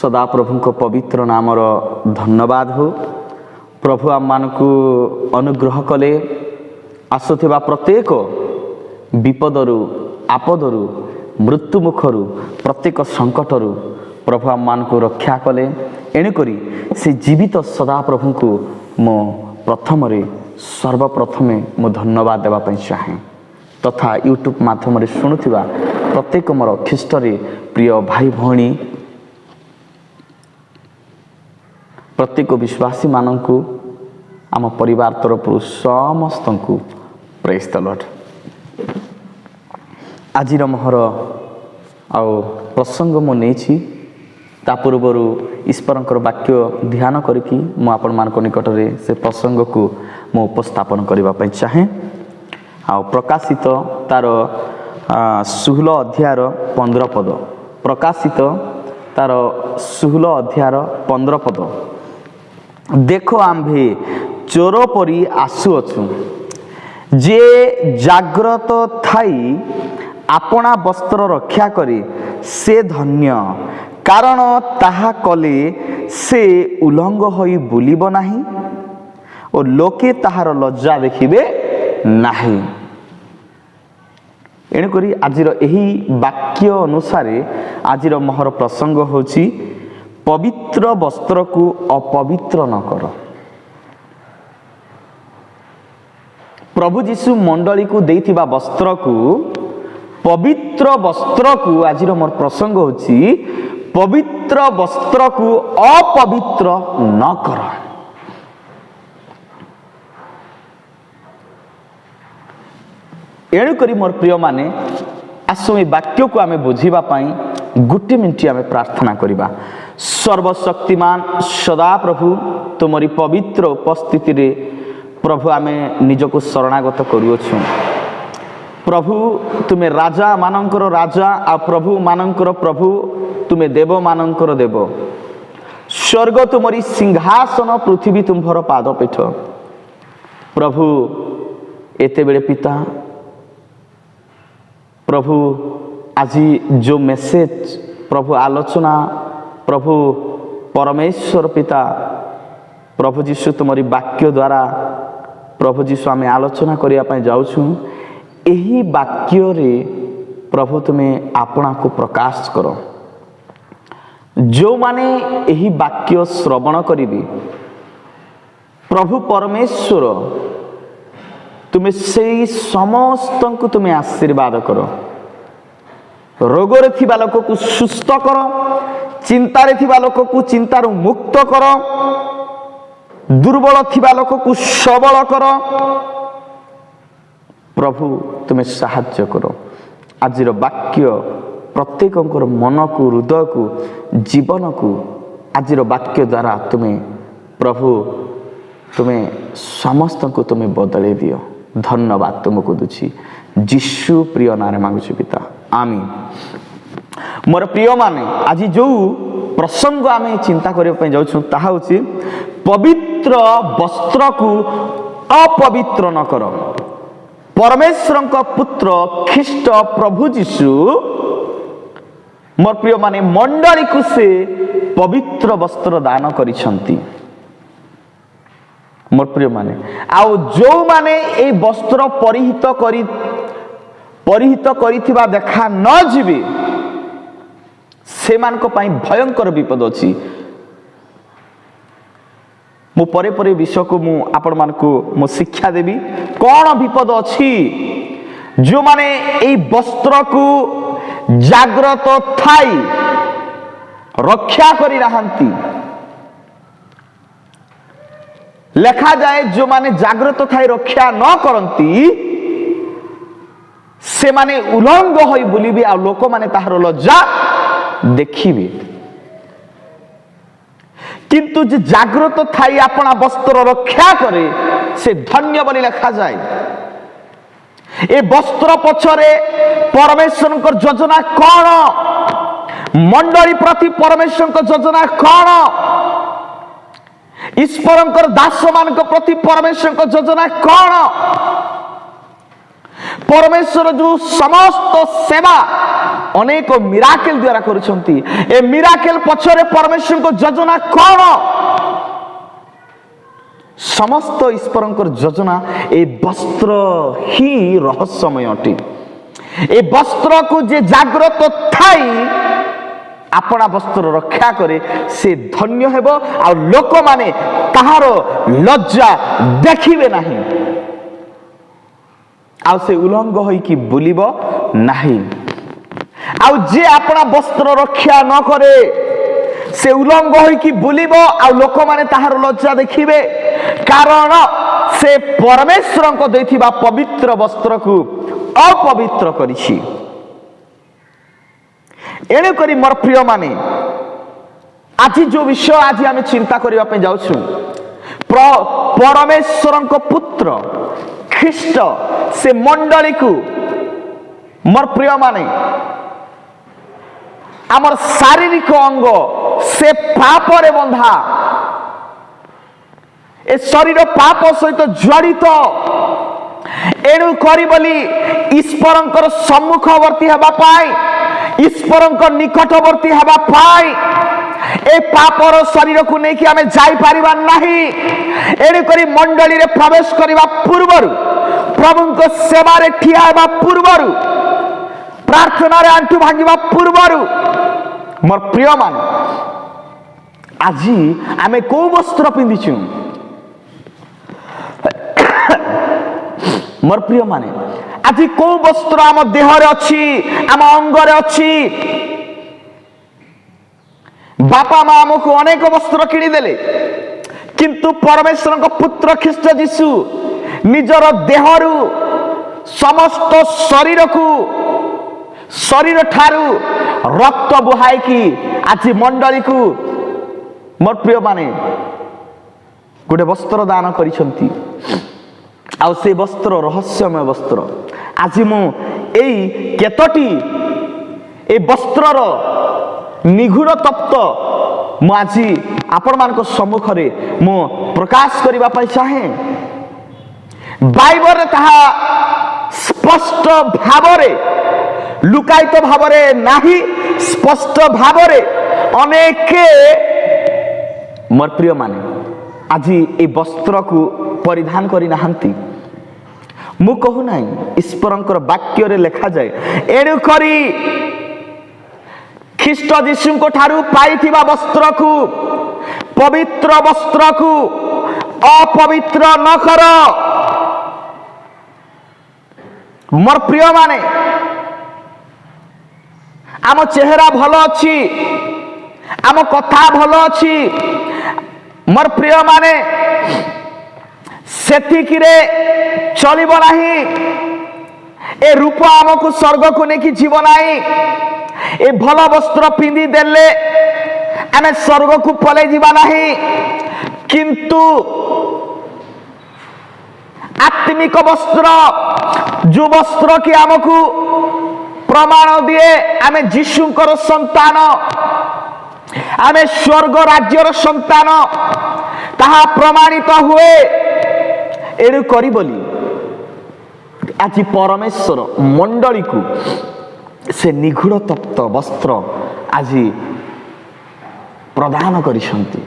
सदा प्रभु को पवित्र नामर धन्यवाद हो। प्रभु आम मानकु अनुग्रह कले आसुथिबा प्रत्येक विपदरु आपदरु मृत्यु मुखरु प्रत्येक संकटरु प्रभु आम मानकु रक्षा कले। एणुकरी से जीवित सदा प्रभु को मो प्रथम सर्वप्रथमे मो धन्यवाद देवाई चाहे तथा यूट्यूब माध्यम शुणुवा प्रत्येक मोर ख्रीष्टरे प्रिय भाई भौणी प्रत्येक विश्वासी मानकु आम परिवार तरफ समस्त को प्रेज द लॉर्ड। आज मोहर आउ प्रसंग मु नहीं ता पूर्वर ईश्वर वाक्य ध्यान करके मुझे निकट में से प्रसंग को मु उपस्थापन करने चाहे। आ प्रकाशित तार 16 अध्याय 15 पद प्रकाशित तार 16 अध्याय 15 पद देखो आम्भे चोर परी आसुअछु जे जाग्रत थाई आपणा वस्त्र रक्षा करे से धन्य कारण ताहा कले से उल्लंघ होई बुलिब नाही और लोके ताहार लज्जा देखिबे नाही। एणुकरी आजिर एही वाक्य अनुसार आजिर मोहर प्रसंग होची पवित्र वस्त्र को अपवित्र न कर। प्रभु जीशु मंडली को देइथिबा वस्त्र को पवित्र वस्त्र को आजिर मोर प्रसंग होची पवित्र वस्त्र को अपवित्र न कर। एणुकरी मोर प्रिय माने आसो ए वाक्य को आमे बुझीबा पाई गोटे मिनिट आमे प्रार्थना करिबा। सर्वशक्तिमान सदा प्रभु तुमरी पवित्र उपस्थिति रे प्रभु आमे निजको शरणागत करूछु। प्रभु तुमे राजा मानंकर राजा आ प्रभु मानंकर प्रभु तुमे देव मानंकर देव। स्वर्ग तुमरी सिंहासन पृथ्वी तुम्भर पादपीठ। प्रभु एते बेले पिता प्रभु आज जो मेसेज प्रभु आलोचना प्रभु परमेश्वर पिता प्रभु जीशु तुमरी वाक्य द्वारा प्रभु जीशु आमे आलोचना करिया पय जाउछु। एही वाक्य रे प्रभु तुम्हें आपना को प्रकाश करो। जो माने एही वाक्य श्रवण करिबे प्रभु परमेश्वर तुम्हें से समस्त को तुम्हें आशीर्वाद करो। रोगरे थिबा लोक को सुस्थ करो। चिंतारे थिबा लोक को चिंतारु मुक्त करो। दुर्बल थिबा लोक को सबल करो। प्रभु तुम्हें साहाय्य करो। आजिर वाक्य प्रत्येक मन को हृदय को जीवन को आजिर वाक्य द्वारा तुम्हें प्रभु तुम्हें समस्त को तुम्हें बदले दियो। धन्यवाद तुमको दूची जीशु प्रिय नारे मांगुछु पिता आमीन। मोर प्रिय माने आज जो प्रसंग आमे चिंता करबा पय जाउछु ताहा होची पवित्र वस्त्र को अपवित्र न करो। परमेश्वर का पुत्र ख्रीष्ट प्रभु जीशु मोर प्रिय माने मंडली को से पवित्र वस्त्र दान करिसंती। मोर प्रिय माने आउ जो माने ए वस्त्र परिहित करिथिबा देखा न जीवे से मान को पाई भयंकर विपद अछि। मु परे परे विषय को मु आपण मान को मु शिक्षा देबी कौन विपद अछि। जो माने ए वस्त्र को जाग्रत थाई रक्षा करि रहंती लेखा जाए जो माने जाग्रत थाई रक्षा न करंती से माने उल्लंघ होई बुलिबे आ लोक माने ताहार लज्जा देखिबे। किंतु जे जाग्रत थाई अपना वस्त्र रक्षा करे से धन्य बोली लिखा जाए। ए वस्त्र पछरे परमेश्वर को योजना कौन मंडली प्रति परमेश्वर को योजना कौन ईश्वर दास मान प्रति परमेश्वर को योजना कौन परमेश्वर जो समस्त सेवा अनेक मिराकल द्वारा करुछंती। ए मिराकल पछरे परमेश्वर को योजना कौन? समस्त ईश्वरंकर योजना ए वस्त्र ही रहस्यमय अटे। ए वस्त्र को जे जागृत थाई अपना वस्त्र रक्षा करे से धन्य हेबो आ लोक माने ताहार लज्जा देखिबे नाही आ से उलंग होई कि बुलिबो नाही। आ जे अपना वस्त्र रक्षा न करे से उलंग होई कि बुलिबो आ लोक माने ताहार लज्जा देखिबे, कारण से परमेश्वर को दैथिबा पवित्र वस्त्र को अपवित्र करिछि। एणु करी मोर प्रिय माने आज जो विषय आज आम चिंता करबा पे जाउछु, परमेश्वर को पुत्र ख्रीष्ट से मंडली को मोर प्रिय माने आमर शारीरिक अंग से पाप रे बंधा, ए शरीर पाप सहित जड़ित। एणु करी बोली ईश्वरंकर सम्मुखवर्ती हेबा पाई, ईश्वरंकर निकटवर्ती हेबा पाई ए पापर शरीर को नहीं कि आमे जाई परिबा नाही। एणु करी मंडली रे प्रवेश करिबा पूर्वरु, प्रभु को सेवा रे ठिया हेबा पूर्वरु, प्रार्थना रे आंटू भांगिबा पूर्वरु मोर प्रिय मान आजी आमे को वस्त्र पिंधिछु? मोर प्रिय माने आज को वस्त्र आम देह रे अछि, आम अंग रे अछि? बापा मां हमको अनेक वस्त्र किनी देले, किंतु परमेश्वर को पुत्र ख्रीष्ट जीशु निजर देहरु समस्त शरीर को शरीर ठारू रक्त बुहाई की आज मंडली को मोर प्रिय माने गोटे वस्त्र दान करिसंती। आ से वस्त्र रहस्यमय वस्त्र। आज मु एई केतटी ए वस्त्रर निगूढ़ तत्व मु आज आपण मान सम्मुख रे मु प्रकाश करबा पई चाहे। बाइबल रे ताहा स्पष्ट भावरे लुकायित भावरे नाही, स्पष्ट भावरे अनेक मोर प्रिय माने आज ए वस्त्र को परिधान करि नाहंती। मु कहू नाही, ईश्वरंकर वाक्य रे लिखा जाए एणु करी ख्रीष्ट जीशु को ठारू पाइथिबा वस्त्र को, पवित्र वस्त्र को अपवित्र न कर। मोर प्रिय माने आम चेहरा भल अछि, आम कथा भल अछि, मोर प्रिय माने सेतिकी रे चलिबो नाही। ए रूप आमको स्वर्ग को नेकी जीव नाही। ए भल वस्त्र पिंधि देले आमे स्वर्ग को पले जीवा नाही, किंतु आत्मिक वस्त्र जो वस्त्र की आमको प्रमाण दिए आमे जीशुंकर संतान, आमे स्वर्ग राज्यर संतान ताहा प्रमाणित हुए। एणु करी बोली आज परमेश्वर मंडली को से निगूढ़ तत्व वस्त्र आज प्रदान करिसंती।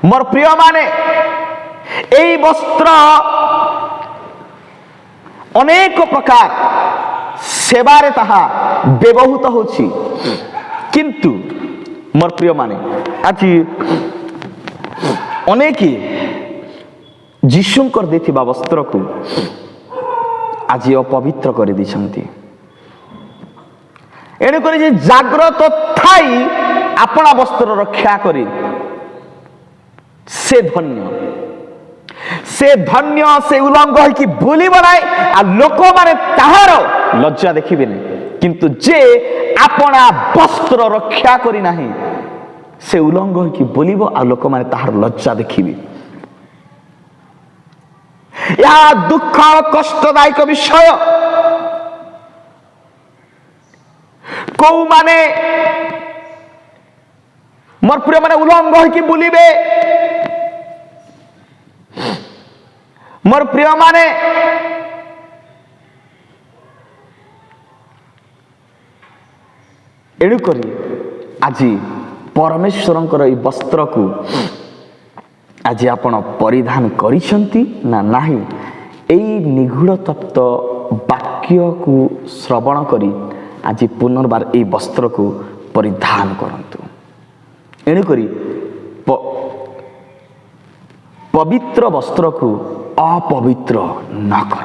मोर प्रिय माने एई वस्त्र अनेक प्रकार सेवारे ताहा व्यवहृत होछि, किंतु मोर प्रिय माने आज अनेक जीशुंकर देथिबा वस्त्र को आज अपवित्र कर दिसंती। एणु करी जे जाग्रत थाई अपना वस्त्र रक्षा करी से धन्य, से धन्य, से उलंग है कि बुली बनाए आ लोक माने ताहार लज्जा देखिबे नहीं, किंतु जे अपना वस्त्र रक्षा करी नाही से उलंग है कि बुलिबो आ लोक माने ताहार लज्जा देखिबे। या दुख कष्टदायक विषय को माने मोर प्रिय माने उलंग है कि बुलिबे। मोर प्रिय माने एणुकरी आज परमेश्वरंकर ई वस्त्र को आज आपण परिधान करिसंती ना नाही एई निगूढ़ तत्व वाक्य को श्रवण करी आज पुनर्बार एई वस्त्र को परिधान करंतु। एणुकरी पवित्र वस्त्र को अपवित्र न कर।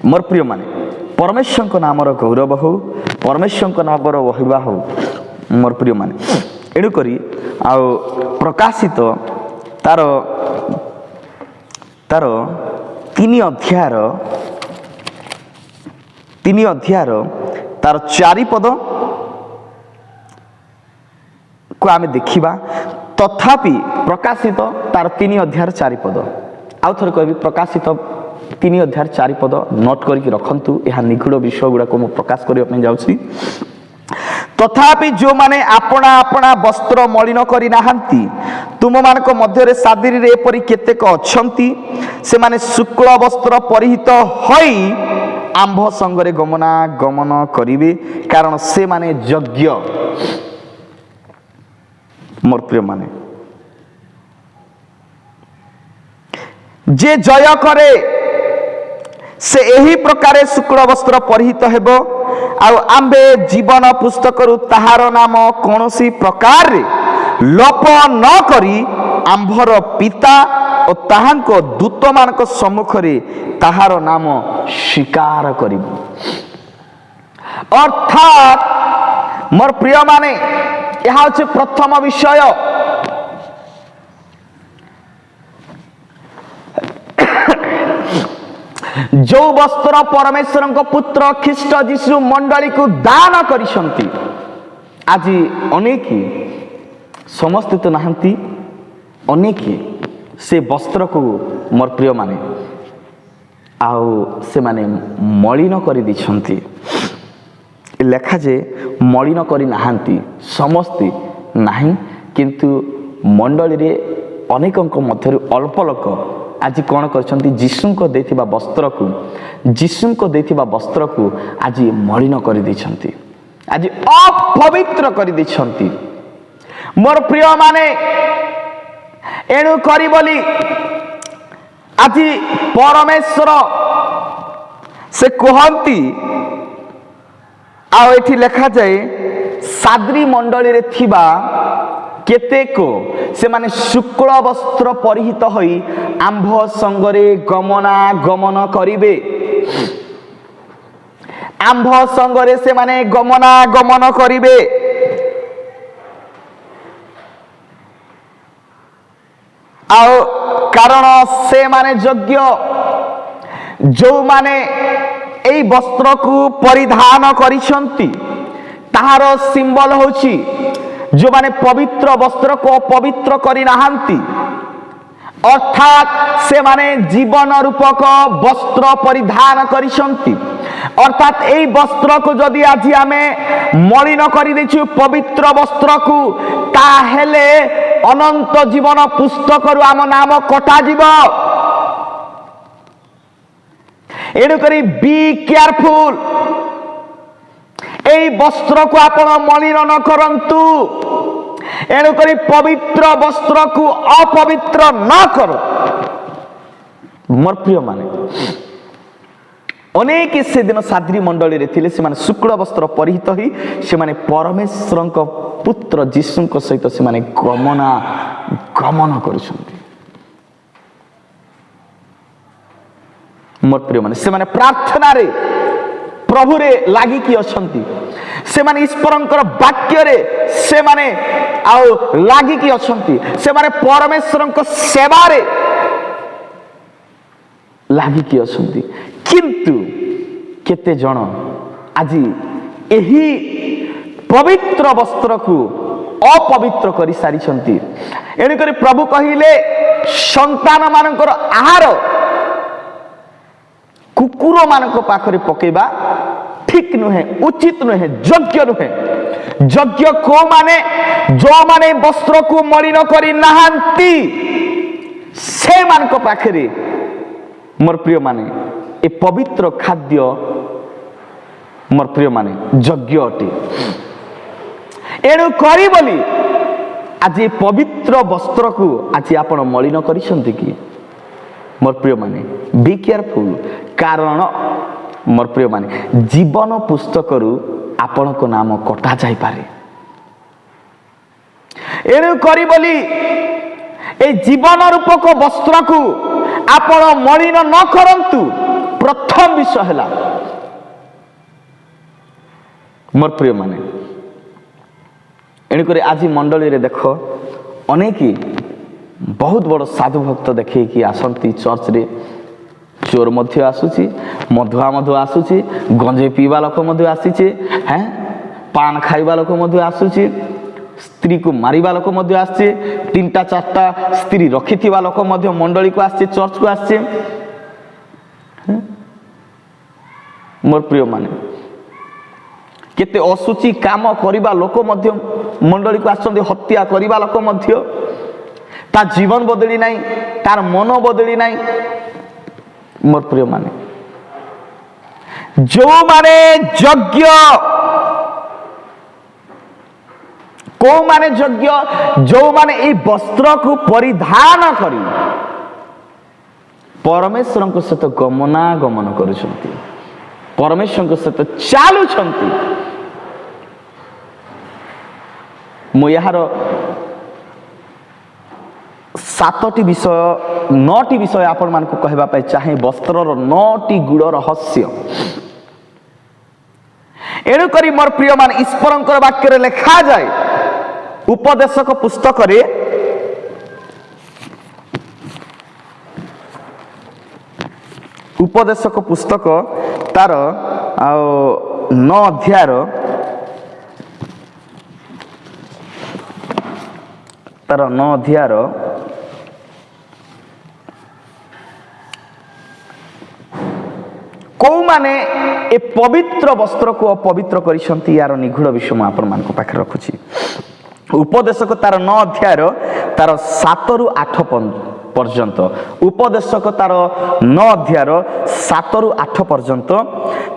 मोर प्रिय माने परमेश्वर नामर गौरव हो, परमेश्वर नामर वहिबा हो मोर प्रिय माने। एणुकरी आ प्रकाशित तार तार तीन अध्यायर तार चारिपद को आमे देखिबा। तथापि प्रकाशित तार 3 अध्याय 4 पद आउ थोड़े कहबी प्रकाशित 3 अध्याय 4 पद नोट करके रखंतु। यह निगूढ़ विषय गुड़ा को प्रकाश करने जाऊँगी। तथापि जो माने आपना आपना वस्त्र मलिन करि नाहंती तुम मानक मध्य सादरी रे एपरि केतेक अछंती से माने शुक्ल वस्त्र परिहित होई आंभ संगरे गमन करिवे कारण से माने यज्ञ। मोर प्रिय माने जे जय करे से एही प्रकारे शुक्ल वस्त्र परिहित हेबो आउ आंबे जीवन पुस्तक ताहार नाम कौनसी प्रकार लोप न करी आंभर पिता और ताहांको दूत मानक सम्मुख रे ताहार नाम स्वीकार करिबो। अर्थात मोर प्रिय माने यह हচ্ছে प्रथम विषय। जो वस्त्र परमेश्वर पुत्र ख्रीष्ट जीशु मंडली को दान करिसंती आज अनेक समस्त तो नहांती अनेक से वस्त्र को मोर प्रिय माने आउ से माने मलिन कर दिछंती। लेखा जे मलिन करी नाहांती समस्ते नाही किंतु मंडली रे अनेकंक मध्यरु अल्प लोक आज कौन करछंती जीशुंको देथिबा वस्त्र को आज मलिन कर दिछंती आज अपवित्र कर दिछंती। मोर प्रिय माने एणु करी बोली आज परमेश्वर से कहंती आ एठी लेखा जाए साद्री मंडली रे थिबा केतेक से माने शुक्ल वस्त्र परिहित होई आंभ संगरे गमन करिवे। आंभ संगरे से माने गमन करिवे। आउ कारण से माने यज्ञ जो माने एई वस्त्र को परिधान करिसंती ताहार सिंबल होची जो माने पवित्र वस्त्र को पवित्र करी नाहंती अर्थात से माने जीवन रूपक वस्त्र परिधान करिसंती। अर्थात एई वस्त्र को जदि आज आमे मलिन करि देछु पवित्र वस्त्र को ताहेले अनंत जीवन पुस्तक रु आम नाम कटा जीव। एणु करी बी केयरफुल एई वस्त्र को आपण मलिन न करंतु। एणु करी पवित्र वस्त्र को अपवित्र न करो। मोर प्रिय माने अनेक से दिन साद्री मंडली रे थिले से माने शुक्ल वस्त्र परिहित ही से माने परमेश्वरक पुत्र जीशुंक सहित से माने गमन करुछंती। मोर प्रिय माने से माने प्रार्थना रे प्रभु रे लागी कि अछंती से माने ईश्वरंकर वाक्य रे से माने आउ लागी कि अछंती से माने परमेश्वरंक सेवा रे लागी कि अछंती। किंतु केते जण आज एही पवित्र वस्त्र को अपवित्र करि सारिछंती। एणु करी प्रभु कहिले संतान मानकर आहार कुकुर मानक पाखरे पकेबा ठीक नुहे उचित नुहे योग्य नुहे। योग्य को माने जो माने वस्त्र को मलिन करी नाहंती से मानक पाखरे मोर प्रिय माने ए पवित्र खाद्य मोर प्रिय माने यज्ञ अटे। एणु करी बोली आज पवित्र वस्त्र को आज आपण मलिन करिसंती कि मोर प्रिय माने बी केयरफुल। कारण मोर प्रिय माने जीवन पुस्तक रु आपण को नाम कटा जाई पारे। एणु करी बोली ए जीवन रूपक वस्त्र को आपण मलिन न करंतु। प्रथम विषय है मोर प्रिय माने एणुक आज मंडली रे देख अनेक बहुत बड़ साधु भक्त देखे कि आसंती चर्च रे चोर मध्य आसुची, मधुआ मधु आसुची, गंजे पीवा लोक मध्य आसीचे, हैं पान खाइबा लोक मध्य आसुची, स्त्री को मारिबा लोक मध्य आछे, 3टा 4टा स्त्री रखिथिबा लोक मध्य मंडली को आछे, चर्च को आछे। मोर प्रिय माने केते असुची काम करिबा लोक मध्य मंडली को आछन्ते, हत्या करिबा लोक मध्य ता जीवन बदली नाही, तार मन बदली नाही। मोर प्रिय माने जो माने यज्ञ को माने यज्ञ जो माने ए वस्त्र को परिधान करी परमेश्वर को सहित गमनागमन करुछंती, परमेश्वर को सहित चालुछंती। मु यार 7टी विषय 9टी विषय आपण मान को कहबा पाई चाहे वस्त्रर 9टी गुड़ रहस्य। एणु करी मोर प्रिय मान ईश्वरंकर वाक्य रे लिखा जाए उपदेशक पुस्तक रे उपदेशक पुस्तक तार 9 अध्याय तार 9 अध्याय को माने ए पवित्र वस्त्र को अपवित्र करिसंती यार निगूढ़ विषय मैं आपण मान को पाखे रखुची। उपदेशक तार 9 अध्याय तार 7 रु 8 पर्यंत, उपदेशक तार 9 अध्याय 7 रु 8 पर्यंत।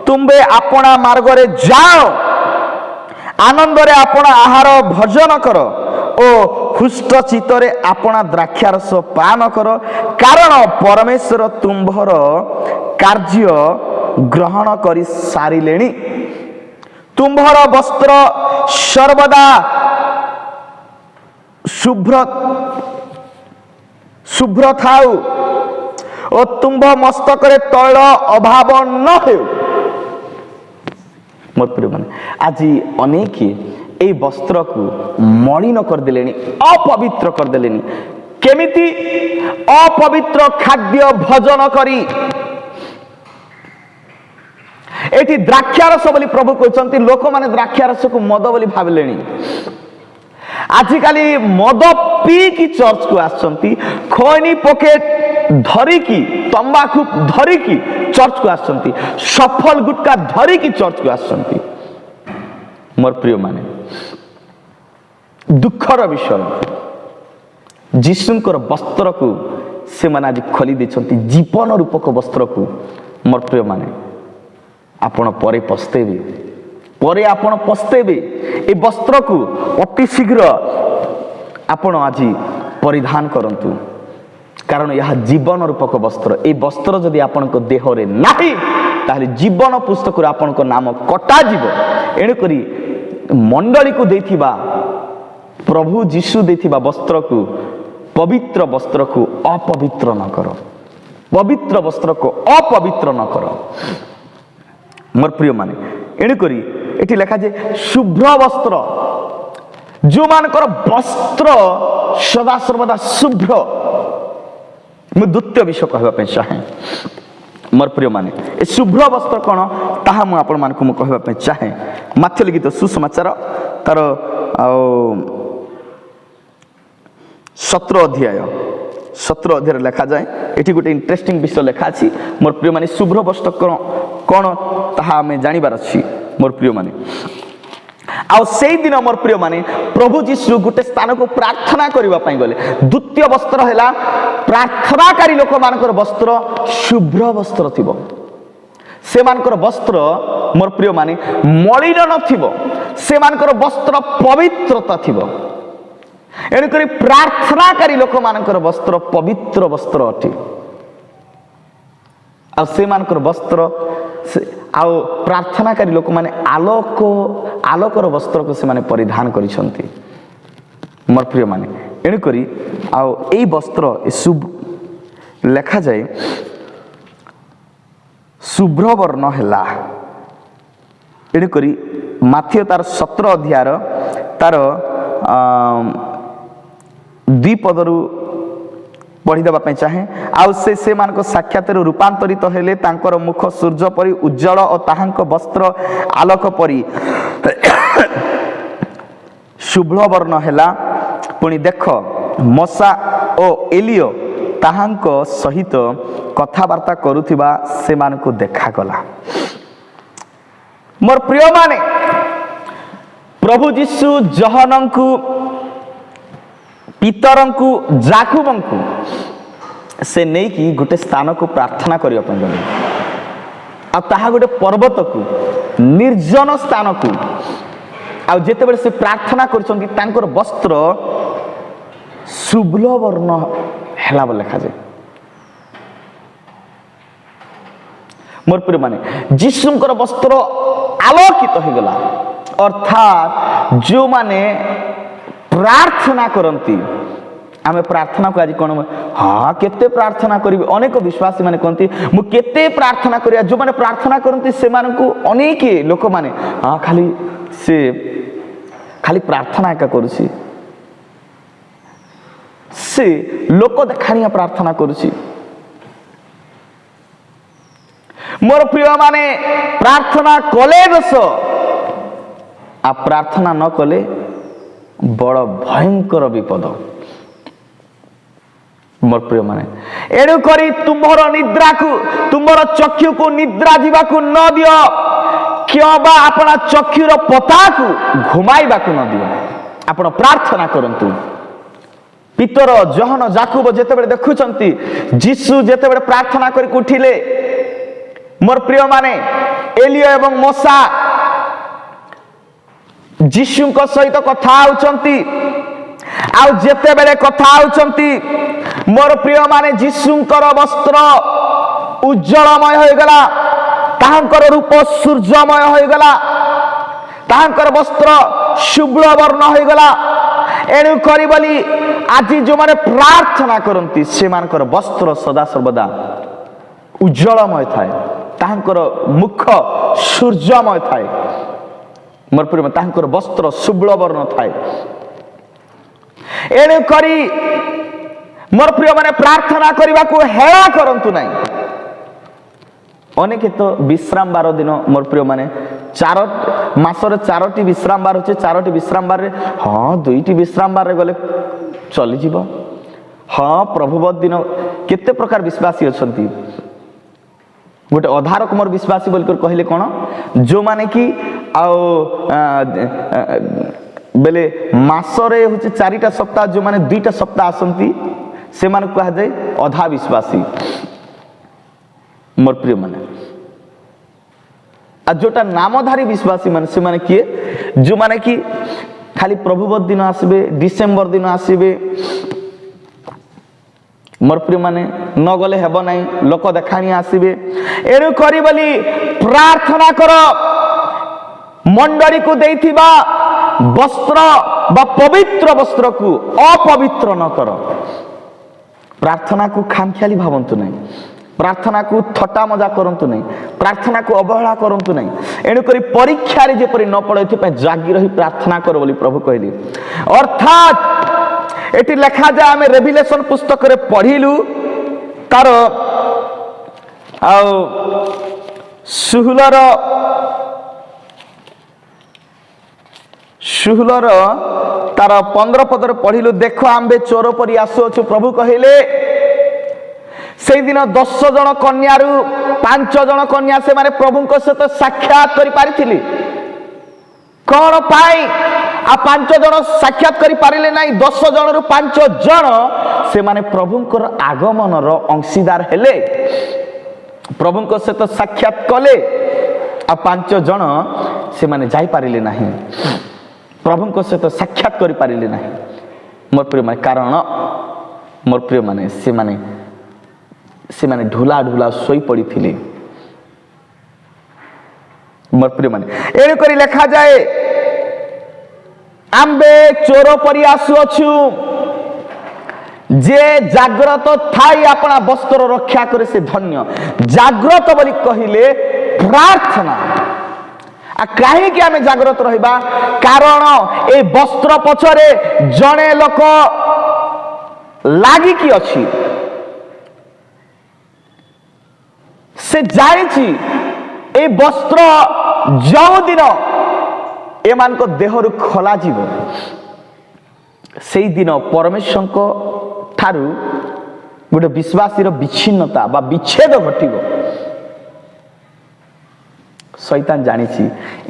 तुम्बे आपणा मार्ग रे जाओ, आनंद रे आपणा आहार भोजन कर ओ हुष्ट चित्तरे आपणा द्राक्षारस पान कर, कारण परमेश्वर तुम्भर कार्य ग्रहण करि सारिलेणी। तुम्भर वस्त्र सर्वदा शुभ्र शुभ्र थाउ ओ तुम्भ मस्तक रे तैल अभाव न हो। मोर प्रिय माने आज अनेक ए वस्त्र को मलिन कर देलेनी, अपवित्र कर देलेनी। केमिति अपवित्र खाद्य भोजन करी एटी द्राक्षारस बोली प्रभु कहते, लोक माने द्राक्षारस को मद बोली भाविलेनी। आजिकाली मद पी की चर्च को आसछंती, खैनी पकेट धरिकी तंबाकू धरिकी चर्च को आसछंती, सफल गुटका धरिकी चर्च को आसछंती। मोर प्रिय माने दुखर विषय जीशुंकर वस्त्र को से माने आज खोली देछंती, जीवन रूपक वस्त्र को। मोर प्रिय माने आपण परे पस्तेबे, परे आपण पस्तेबे। ए वस्त्र को अति शीघ्र आपण आज परिधान करंतु, कारण यह जीवन रूपक वस्त्र। ए वस्त्र जदि आपण को देह रे नाही ताले जीवन पुस्तक रे आपण को नाम कटा जीव। एणु करी मंडली को देथिबा प्रभु जीशु देथिबा वस्त्र को, पवित्र वस्त्र को अपवित्र न करो, पवित्र वस्त्र को अपवित्र न करो। मोर प्रिय माने एणु करी एठी लिखा जे शुभ्र वस्त्र, जो मानकर वस्त्र सदा सर्वदा शुभ्र। मु द्वितीय विषय कहबा पे चाहे मोर प्रिय माने ए शुभ्र वस्त्र कोन ताहा मु आपण मान को मु कहबा पे चाहे। माथ्य लिखित सुसमाचार तार 17 अध्याय लिखा जाए। एठी गोटे इंटरेस्टिंग विषय लिखा अछि मोर प्रिय माने, शुभ्र वस्त्र कोन ताहा हमें जानिबार अछि मोर प्रिय माने। आ से दिन मोर प्रिय माने प्रभु जीशु गोटे स्थान को प्रार्थना करबा पई गले। द्वितीय वस्त्र हैला प्रार्थनाकारी लोक मानकर वस्त्र शुभ्र वस्त्र थिबो। सेमानकर वस्त्र मोर प्रिय माने मलिन नथिबो, सेमानकर वस्त्र पवित्रता थिबो। एणुकरी प्रार्थनाकारी लोक मानकर वस्त्र पवित्र वस्त्र अटे। आ सेमानकर वस्त्र आउ प्रार्थनाकारी लोक माने आलोकर वस्त्र को से माने परिधान करिसंती मोर प्रिय माने। एणुकरी आउ एई वस्त्र शुभ लेखा जाए शुभ्र वर्ण हैला। एणुकरी माथ्य तार 17 अध्यायर तार 2 पदरु पढ़ी देबा पई चाहे। आउ से मानको साक्षात रूपांतरित हेले तांकर मुख सूर्य परि उज्जवल और ताहांक वस्त्र आलोक परि शुभ्र वर्ण हैला। पुणी देख मसा ओ एलियो ताहांक सहित कथावार्ता करुथिबा से मानको देखा गला। मोर प्रिय माने प्रभु जीशु जहनंकु पितरंकु जाकुबंकु से नहीं कि गोटे स्थान को प्रार्थना करिया पई गले। आ ताहा गोटे पर्वत को निर्जन स्थान को आ जेते बेले से प्रार्थना करछंती तांकर वस्त्र शुभ्र वर्ण हैला बोल लिखा जाए। मोर प्रिय माने जीशुंकर वस्त्र आलोकित हो गला। अर्थात जो माने प्रार्थना करती आमे प्रार्थना को आज कौन हाँ केते प्रार्थना करी अनेक विश्वासी माने कहती मु केते प्रार्थना करिया। जो माने प्रार्थना करती से मानकु अनेक लोक माने हाँ खाली प्रार्थना एका करूसी से लोक देखानिया प्रार्थना करूसी। मोर प्रिय माने प्रार्थना कले दोष आ प्रार्थना न कले बड़ भयंकर विपद। मोर प्रिय माने एणु करी तुमर निद्रा को तुमर चक्षु को निद्रा जीवाकू न दियो क्यों बा अपना चक्षुर पता को घुमाइबाकू न दियो। आपण प्रार्थना करंतु। पितर जहन जाकुब जेते बेले देखुचंती जीशु जेते बेले प्रार्थना करी उठिले मोर प्रिय माने एलियो एवं मोसा जीशु को सहित कथा आउचंती। आउ जेते बेले कथा आउचंती मोर प्रिय माने जीशुंकर वस्त्र उज्जवलमय हो गला, ताहांकर रूप सूर्यमय हो गला, ताहांकर वस्त्र शुभ्र वर्ण हो गला। एणु करी बोली आज जो माने प्रार्थना करंती से मानकर वस्त्र सदा सर्वदा उज्जवलमय थाए, ताहांकर मुख सूर्यमय थाए। मोर प्रिय ताहांकर वस्त्र शुभ्र वर्ण थाए। एणु करी मोर प्रिय माने प्रार्थना करने को हेला करंतु नहीं। अनेक तो विश्राम बार दिन मोर प्रिय माने मासर 4टी विश्राम बार होचे। 4टी विश्राम बार रे हाँ 2टी विश्राम बार रे गले चली जीव। हाँ प्रभुवत दिन केते प्रकार विश्वासी अछंती। गोटे अधारक मोर विश्वासी बोलकर कहले कौन जो माने कि बेले मासरे होचे 4टा सप्ताह जो माने 2टा सप्ताह आसंती से माने कहा जाए अधा विश्वासी। मोर प्रिय माने आ जोटा नामधारी विश्वासी माने से माने किए जो माने कि खाली प्रभुवत दिन आसबे डिसेम्बर दिन आसबे। मोर प्रिय माने न गले हेब नाही लोक देखाणी आसबे। एणु करी बोली प्रार्थना कर मंडली को देथिबा वस्त्र बा पवित्र वस्त्र को अपवित्र न कर। प्रार्थना को खामख्याली भावंतु नहीं, प्रार्थना को थटा मजा करंतु नहीं, प्रार्थना को अवहेला करंतु नहीं। एणु करी परीक्षा रे जेपरि न पड़े एथि जागी रही प्रार्थना कर बोली प्रभु कहली। अर्थात एटी लिखा जाए आमे रेविलेशन पुस्तक रे पढ़िलु तार सुहलर तार 15 पदर पढ़िलु। देख आंबे चोर परी आसुअछु प्रभु कहले। से दिन 10 जन कन्यारू 5 जन कन्या से माने प्रभु को सहित साक्षात करि पारिथिली। कौन पाई आ 5 जन साक्षात करि पारिले नाही। 10 जन रु 5 जन से माने प्रभुंकर आगमन रो अंशीदार हेले। प्रभु सहित साक्षात कले आ 5 जन से माने जाई पारिले नहीं, प्रभु सहित साक्षात करि पारिले नहीं मोर प्रिय माने। कारण मोर प्रिय माने से माने ढुला ढुला सोई पड़ी थिले मोर प्रिय माने। एणु करी लिखा जाए आम्बे चोर परि आसु अछु जे जाग्रत थाई अपना वस्त्र रक्षा करे से धन्य। जाग्रत बोली कहिले प्रार्थना। आ कहीं कि आमे जाग्रत रहिबा, कारण ए वस्त्र पछरे जणे लोक लागी कि अछि, से जानिछि ए वस्त्र जो दिन एमान को देहरु खोला जीव सेई दिन परमेश्वर को ठारू गोटे विश्वासी विच्छिन्नता बा विच्छेद घटिबो। शैतान जानिछि,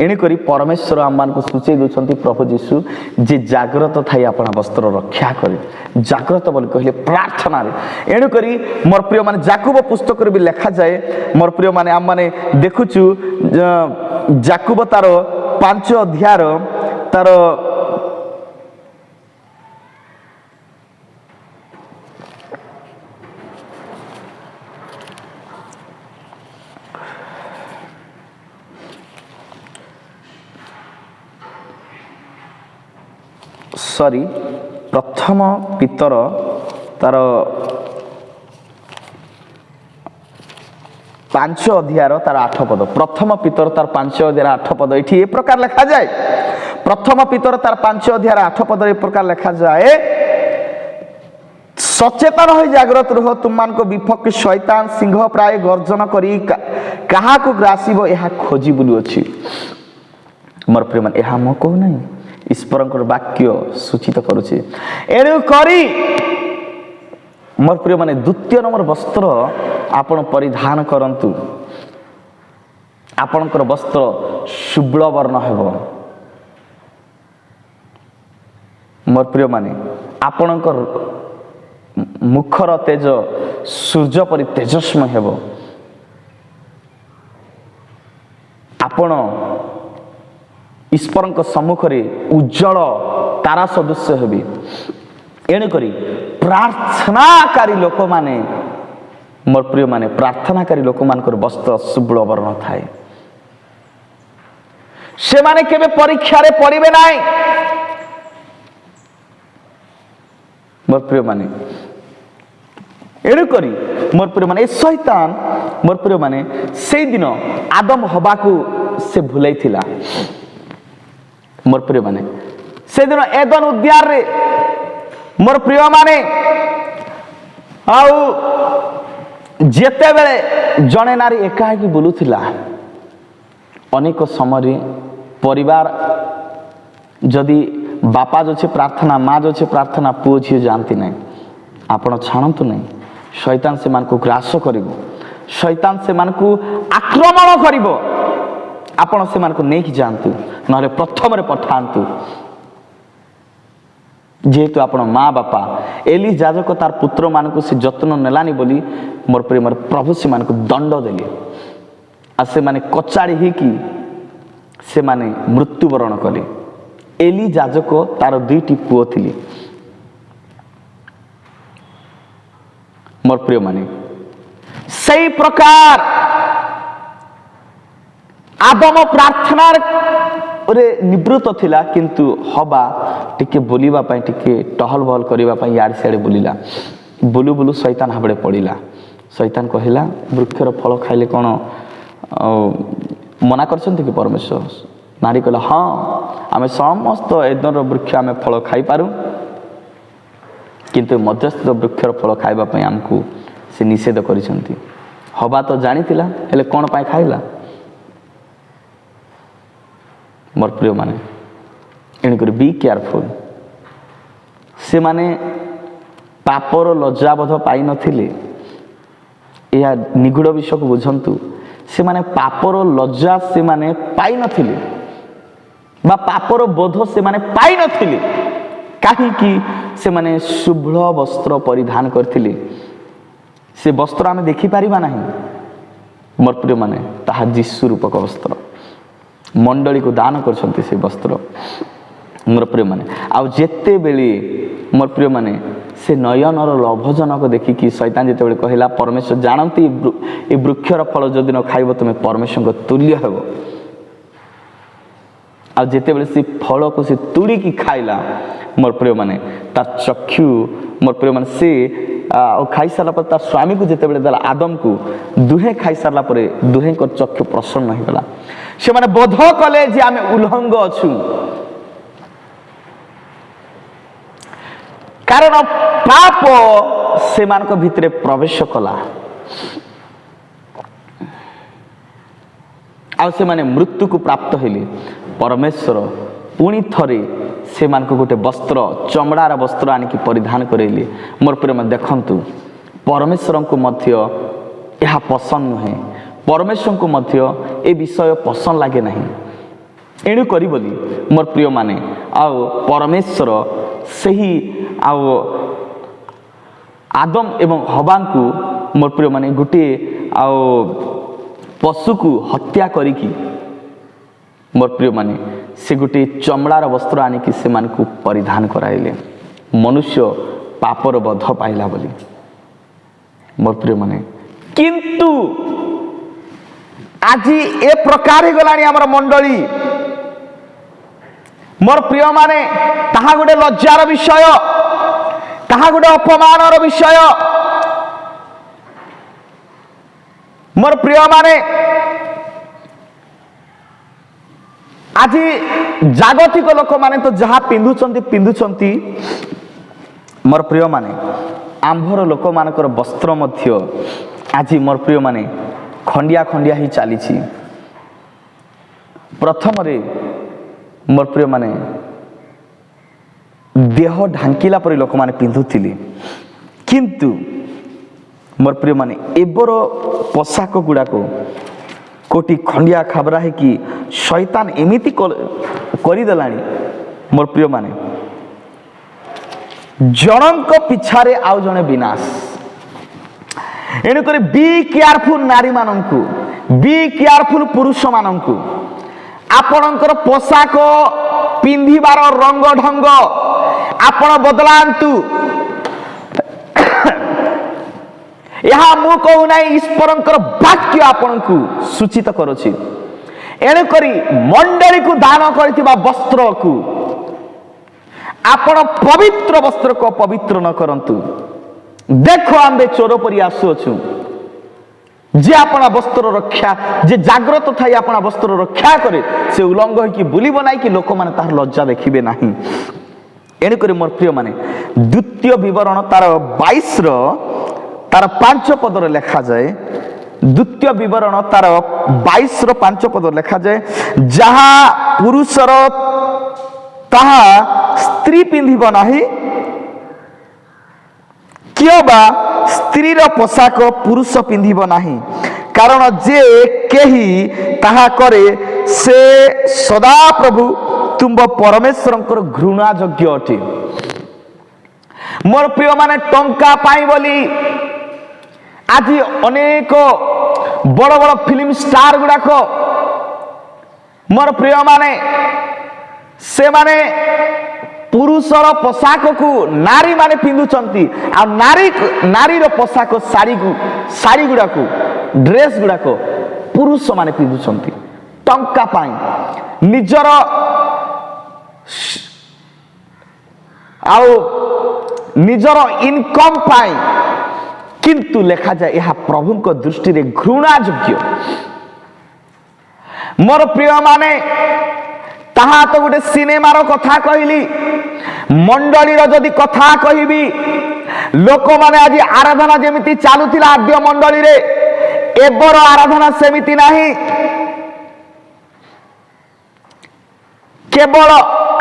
एणुकरी परमेश्वर आम को सूचई दउछंती प्रभु यीशु जे जाग्रत थाई अपना वस्त्र रक्षा करे। जाग्रत बोली कहले प्रार्थना रे। एणुकरी मोर प्रिय माने जाकुब पुस्तक रे भी लिखा जाए मोर प्रिय माने आम माने देखुछु जाकुब तार 5 अध्याय तार 1 पितर तार 5 अध्याय तार 8 पद। 1 पितर तार 5 अध्याय 8 पद ये प्रकार लिखा जाए। 1 पितर तार 5 अध्याय 8 पद ये प्रकार लिखा जाए, सचेतन हो जाग्रत रह तुम मान को विपक्ष शैतान सिंह प्राय गर्जन करी कहा को ग्रासीबो एहा खोजी बुलु अछि। मोर प्रिय मन एहा म कहू नहीं, ईश्वर वाक्य सूचित करुचे। एणु करी मोर प्रिय माने द्वितीय नंबर वस्त्र आपण परिधान करंतु। आपणकर वस्त्र शुभ्ल वर्ण हेबो। मोर प्रिय माने आपणकर मुखर तेज सूर्य परि तेजस्मय हेबो। आपण ईश्वर सम्मुख में उज्जवल तारा सदृश हेबी। एणुकरी प्रार्थनाकारी लोक माने मोर प्रिय माने प्रार्थनाकारी लोक मानकर वस्त्र शुभ्ल वर्ण थाए। से माने केबे परीक्षा रे पड़िबे नाही। मोर प्रिय माने एणुकरी मोर प्रिय माने शैतान मोर प्रिय माने से दिन आदम हवा को से भुलाई थिला। मोर प्रिय माने से दिन एदन उद्यान रे मोर प्रिय माने आउ जेते बेले जणे नारी एकाकी बुलुथिला, अनेक समय परिवार जदि बापा जो छे प्रार्थना माँ जो छे प्रार्थना पुओ झी जानती नहीं। आपण छाणतु नहीं, शैतान से मान को ग्रास करिवो, शैतान से मान को आक्रमण करिवो। आपण से मान को नहीं जानतु नहले प्रथम रे पठांतु। जेहेतु आपण माँ बापा एली जाजक तार पुत्र मान को से जत्न नेलानी बोली मोर प्रिय मोर प्रभु से मान को दंड देले। आ से माने कचाड़ी ही की से माने मृत्युवरण कले। एली जाजक तार 2टी पुओ थिली। मोर प्रिय माने सही प्रकार आदम प्रार्थना रे निवृत्त थिला, किंतु हवा टिके बोलिबा पई टिके टहल बहल करिबा पई याड सियाडे बुलिला। बुलु बुलु शैतान हाबड़े पड़िला। शैतान कहिला वृक्षर फल खाइले कोन मना करछन्ति कि परमेश्वर? नारी कहला हाँ आमे समस्त एदन वृक्ष आमे फल खाई पारू, किंतु मध्यस्थ वृक्षर फल खाइबा पई हमकु से निषेध करिसन्ति। हवा तो जानिथिला हेले कोन पई खाइला? मोर प्रिय माने एणुकर बी केयरफुल। से माने पापर लज्जाबोध पाई नथिले। या निगूढ़ विषय को बुझंतु। से माने पापर लज्जा से माने पाई नथिले बा पापर बोध से माने पाई नथिले। काहे कि से माने शुभ्र वस्त्र परिधान करथिले। से वस्त्र आमे देखि पारिबा नाही, मोर प्रिय माने ताहा जीशु रूपक वस्त्र मंडली को दान करछंती से वस्त्र मोर प्रिय माने आउ जेते बेली मोर प्रिय माने से नयनर लोभजनक देखिकी शैतान जेते बेले कहला परमेश्वर जानती ए वृक्षर फल जदि न खाइब तुम परमेश्वर को तुल्य हेबो आ जेते बेले से फल को से तुड़ी की खाइला मोर प्रिय माने तार चक्षु मोर प्रिय माने से खाई सारा पर तार स्वामी को जेते बेले देला आदम को दुहे खाई सारा पर दुहे को चक्षु प्रसन्न हो गला से माने बोध कले जे आमे उल्लंघ अछु कारण पाप से मान भितरे प्रवेश कला आ से माने मृत्यु को प्राप्त हेले परमेश्वर पुणी थरे से मान को गोटे वस्त्र चमड़ार वस्त्र आनिकी परिधान करेले मोर प्रिय मन देखंतु परमेश्वर को मध्य यह पसंद नुहे परमेश्वर को मध्य ए विषय पसंद लागे नहीं एणु करी बोली मोर प्रिय माने आउ परमेश्वर सही आउ आदम एवं हवा को मोर प्रिय माने गोटे आउ पशु को हत्या करिकी मोर प्रिय माने से गोटे चमड़ार वस्त्र आनिकी से मान को परिधान कराइले मनुष्य पापर बध पाइला बोली मोर प्रिय माने किंतु आज ए प्रकार गलानी हमर मंडली मोर प्रिय माने ताहा गोटे लज्जार विषय ताहा गोटे अपमानर विषय मोर प्रिय माने आज जागतिक लोक माने तो जहाँ पिंधुचंती मोर प्रिय माने आंभर लोक मानकर वस्त्र मध्य आज मोर प्रिय माने खंडिया खंडिया ही चली प्रथम रे मोर प्रिय माने देह ढांकिला परि लोक माने पिंधुथिले किंतु मोर प्रिय माने एबर पोशाक गुड़ाको कोटी खंडिया खाबरा है कि शैतान एमिति करिदेलानी मोर प्रिय माने जनक पिछारे आउ जने विनाश एणुक बी केयरफुल नारी माननकु बी केयरफुल पुरुष माननकु आपणकर पोशाक पिंधिबार रंग ढंग आपण बदलांतु यहाँ मु कहू ना ईश्वरंकर वाक्य आपण को सूचित करुछि एणुक मंडली को दान करथिबा वस्त्र को आपण पवित्र वस्त्र को पवित्र न करंतु देखो आंबे चोर परी आसुअछु जे आपण वस्त्र रक्षा जे जागृत थाई आपण वस्त्र रक्षा करे से उल्लंघ होई कि बुलिबो नाई कि लोक माने तार लज्जा देखिबे नाही एणुक मोर प्रिय माने द्वितीय विवरण तार 22 रो तार 5 पदर लिखा जाए द्वितीय विवरण तार 22 रो 5 पदर लिखा जाए जहाँ पुरुषर ताहा स्त्री पिंधिब नाही कियो बा स्त्री रो पोशाक पुरुष पिंधिब नाही कारण जे केही ताहा करे से सदा प्रभु तुम परमेश्वरंकर घृणा योग्य अटे मोर प्रिय माने टंका पाई बोली आज अनेक बड़ बड़ फिल्म स्टार गुड़ाक मोर प्रिय माने से माने पुरुषर पोशाक को नारी माने पिंधुचंती आ नारी रो पोशाक साड़ी गुड़ाक ड्रेस गुड़ाक पुरुष माने पिंधुचंती टंका पाई निजर निजर इनकम पाई किंतु लिखा जाए यह प्रभु को दृष्टि रे घृणा योग्य मोर प्रिय माने ताहा तो गोटे सिनेमार कथा कहली मंडलीर जदि कथा कहबी लोक माने आज आराधना जेमिति चालुथिला आद्य मंडली रे एबर आराधना सेमिति नाही केवल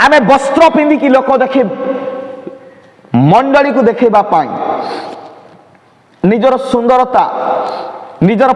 आमे वस्त्र पिंधि कि लोक देखे मंडली को देखेबा पाई निजर सुंदरता निजर